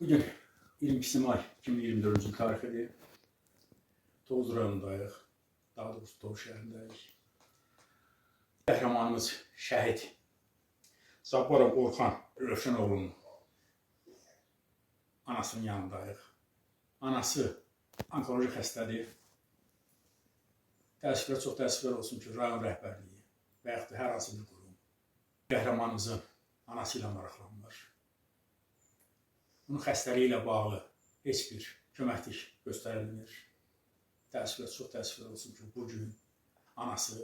Bugün 22 may 2024-cü il tarixidir. Tovuz rayonundayıq. Daha doğrusu Tovuz şəhərindəyik. Qəhrəmanımız şəhid Cabbarov Orxan Rövşənoğlu'nun anasının yanındayıq. Anası onkoloji xəstədir. Çox təəssüflər olsun ki, rayon rəhbərliyi və yaxud da hər hansı bir qurum qəhrəmanımızın anası ilə maraqlanmır. Bunun xəstəliyi ilə bağlı heç bir köməklik göstərilmir. Çox təəssüflər olsun ki, bugün anası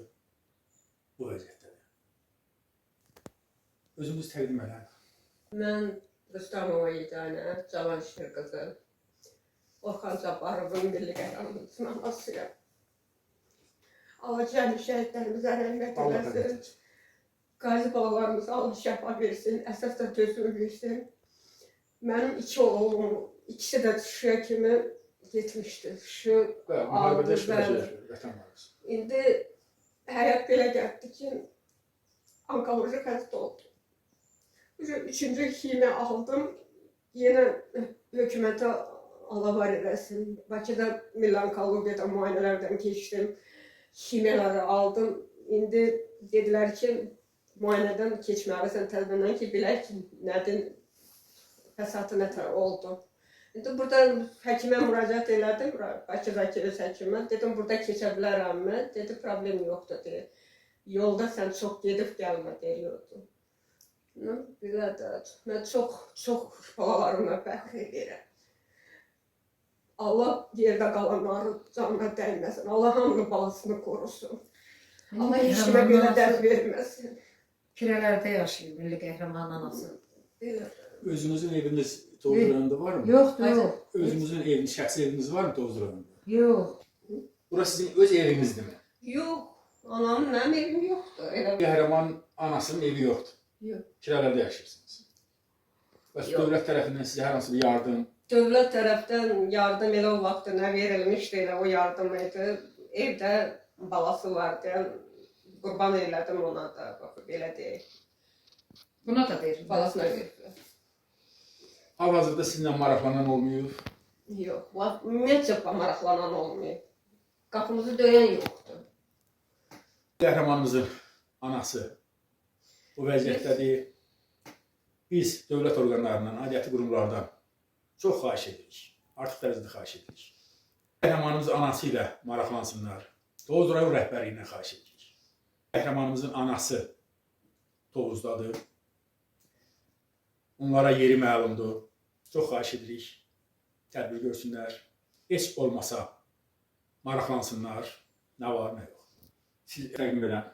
bu vəziyyətdədir. Özünüz təqdim edin. Mən Rüstəmova Yeganə, Cavanşir qızı, Orxan Cabbarovun milli qəhrəmanımızın anasıyam. Allah cəmi şəhidlərimizə rəhmət eləsin. Qazi balalarımıza Allah şəfa versin, əsas da dözüm versin. Mənim iki oğlum, ikisi də Şuşaya kimi getmişdi. Müharibədə iştirak edir. İndi həyat belə gəldi ki, onkoloji xəstə oldu. Üçüncü kimi aldım, yenə hökumətə Allah var eləsin. Bakıda milli onkologiyada müayinələrdən keçdim, kimiyaları aldım. İndi dedilər ki, müayinədən keçməlisən təzədən ki, bilək ki, nədir, fəsatı nətər oldu. İndi burada həkimə müraciət elədim, Bakıdakı öz həkimə. Dedim, burada keçə bilərəm mi? Dedi, problem yoxdur, deyir. Yolda sən çox gedib gəlmə, deyiyordu. Belədir. Mən çox balalarıma fəxr edirəm. Allah yerdə qalanların canına dəyməsin. Allah hamının balasını qorusun. Allah heç kimə belə dərd verməsin. Kirələrdə yaşayır milli qəhrəmanın anası. Özünüzün eviniz Tovuz rayonunda var mı? Yoxdur, yox. Özünüzün eviniz, şəxsi eviniz var mı Tovuz rayonunda? Yox. Burası sizin öz evinizdir mi? Yox, anamın mənim evim yoxdur. Qəhrəmanın anasının evi yoxdur. Yox. Kirələrdə yaşayırsınız. Bəs dövlət tərəfindən sizə hər hansı bir yardım? Dövlət tərəfdən yardım elə o vaxt nə verilmişdi, elə o yardım idi. Evdə balası vardı, qurban elədim ona da, belə deyək. Buna da verir. Balasına verir. Hal-hazırda sizinlə maraqlanan olmuyor. Yox, ümumiyyətcə maraqlanan olmuyor. Qapımızı döyən yoxdur. Qəhrəmanımızın anası bu vəziyyətdədir. Biz dövlət orqanlarından, aidiyyatı qurumlardan çox xahiş edirik. Artıq dərəcədə xahiş edirik. Qəhrəmanımız anası ilə maraqlansınlar. Tovuz rayon rəhbərliyindən xahiş edirik. Qəhrəmanımızın anası Tovuzdadır. Onlara yeri məlumdur. Çox xahiş edirik. Tədbir görsünlər. Heç olmasa maraqlansınlar. Nə var, nə yox. Siz təqdim edin.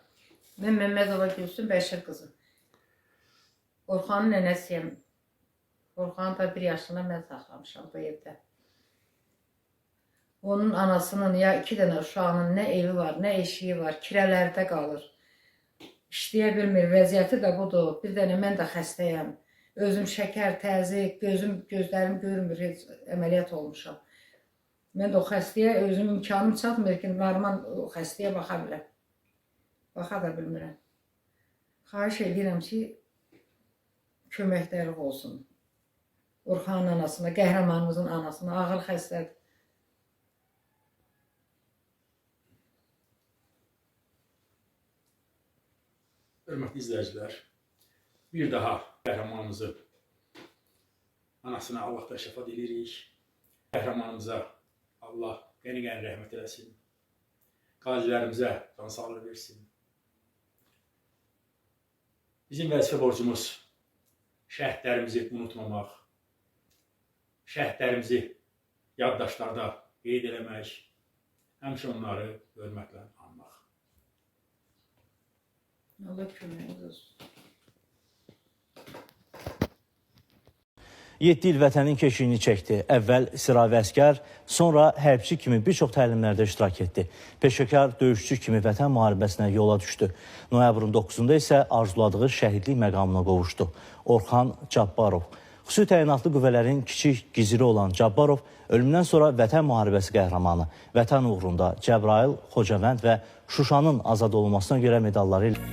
Mən Məmmədova Gülsüm Bəşir qızı. Orxanın nənəsiyəm. Orxanın da 1 yaşına mən saxlamışam bu evdə. Onun anasının ya 2 dənə uşağının nə evi var, nə eşiyi var, kirələrdə qalır. İşləyə bilmir, vəziyyəti də budur. Bir dənə mən də xəstəyəm. Özüm şəkər, təzyiq, gözlərim görmür, heç əməliyyat olmuşam. Mən də o xəstəyə özüm imkanım çatmır ki, normal o xəstəyə baxa biləm. Baxa da bilmirəm. Xahiş edirəm ki, köməkləri olsun. Orxanın anasına, qəhrəmanımızın anasına, ağır xəstədir. Hörmətli izləyicilər, bir daha qəhrəmanımızın anasına Allah da şəfa diləyirik. Qəhrəmanımıza Allah qəni-qəni rəhmət eləsin. Qazilərimizə can sağlığı versin. Bizim vəzifə borcumuz şəhidlərimizi unutmamaq, şəhidlərimizi yaddaşlarda qeyd eləmək, həmişə onları hörmətlə anmaq. Allah köməyiniz olsun. 7 il vətənin keşiyini çəkdi. Əvvəl sıravi əskər, sonra hərbçi kimi bir çox təlimlərdə iştirak etdi. Peşəkar döyüşçü kimi vətən müharibəsinə yola düşdü. Noyabrın 9-da isə arzuladığı şəhidlik məqamına qovuşdu. Orxan Cabbarov. Xüsusi təyinatlı qüvvələrin kiçik giziri olan Cabbarov ölümdən sonra vətən müharibəsi qəhrəmanı, vətən uğrunda Cəbrayıl, Xocavənd və Şuşanın azad olunmasına görə medalları ilə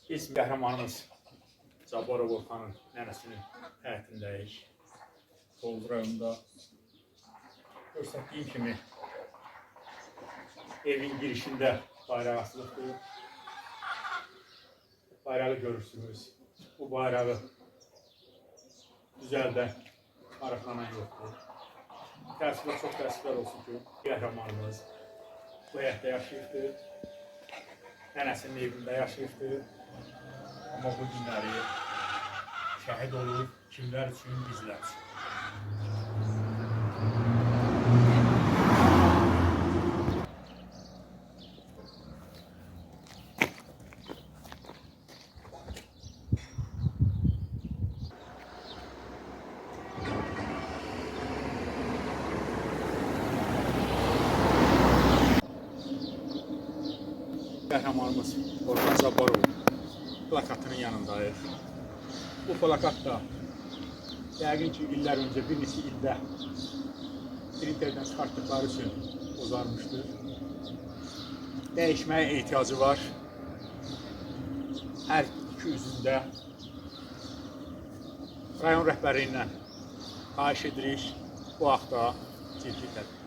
Biz qəhrəmanımız Cabbarov Orxanın nənəsinin həyətindəyik. Tovuz rayonunda göstərdiyim kimi evin girişində bayraq asılıbdır. Bayrağı görürsünüz. Bu bayrağı düzəldən, maraqlanan yoxdur. Təəssüflər, çox təəssüflər olsun ki, qəhrəmanımız bu həyətdə yaşayıbdır. Nənəsinin evində yaşayıbdır. Amma bu günləri şəhid olur, kimlər üçün, bizlər üçün. Qəhrəmanımız Orxan Cabbarov plakatının yanındayıq. Bu plakat da yəqin ki, illər öncə bir neçə ildə printerdən çıxartdıqları üçün bozarmışdır. Dəyişməyə ehtiyacı var. Hər iki üzündə rayon rəhbəri ilə xahiş edirik bu haqda ciddi tədbir.